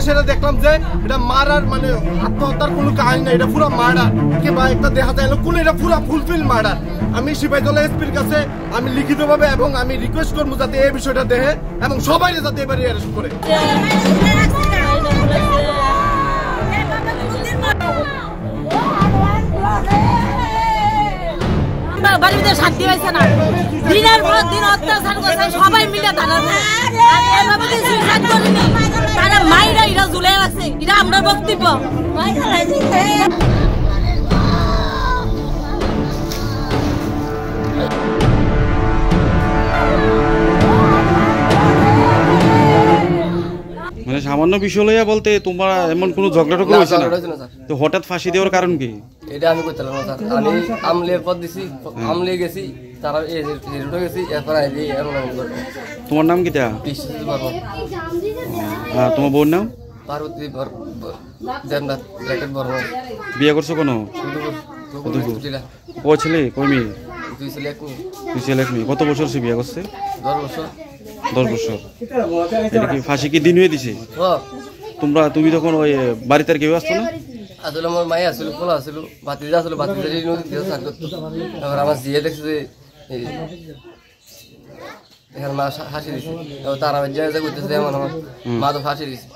সেটা দেখলাম যে এটা মারার মানে আত্মহত্যার কোনো কাহিনী না, এটা পুরো মার্ডার কিংবা একটা দেখা যায় কোন এটা পুরো ফুলফিল মার্ডার। আমি সিপাহীজলা এসপির কাছে আমি লিখিতভাবে এবং আমি রিকোয়েস্ট করবো যাতে এই বিষয়টা দেখে এবং সবাই যাতে এবারে অ্যারেস্ট করে। বাড়িতে শান্তি হয়েছে না, দিনের পর দিন অত্যাচার করছে সবাই মিলে তারা মাইরা এরা ঝুলে আছে, এটা আমরা বক্তব্য। মানে সামান্য বিষয় লইয়া বলতে তোমরা এমন কোনো ঝগড়া টগড়া হয়েছে না? তো হঠাৎ ফাঁসি দেওয়ার কারণ কি? এটা আমি করতেলাম না স্যার, আমি আমলের পথ দিছি, আমলে গেছি, তারা রুটে গেছি, এরপর আইলি এমন তোমার নাম কিটা? তোমার বোন নাম? পার্বতী দেবনাথ ব্র্যাকেট বর্মন। বিয়ে করছো কোনো? ও ছেলে কই মেয়ে? 2 ছেলে 1 মেয়ে। 2 ছেলে 1 মেয়ে। কত বছর সে বিয়ে করছে? 10 বছর। 10 বছর। এটা কি ফাঁসি কি দিন হয়ে দিছে? তুমি তখন ওই বাড়িতে আর কেউ আসতো না? আসলে আমার মাই আসলো, পোলা আসলো, বাতিজা আসলো, বাতিজা নদীতে চাষ করতো। এবার আমার জিয়ে দেখছে যে এখানে মা ফাঁসি দিছে, তারা যা করতেছে এমন আমার মা তো ফাঁসি দিছে।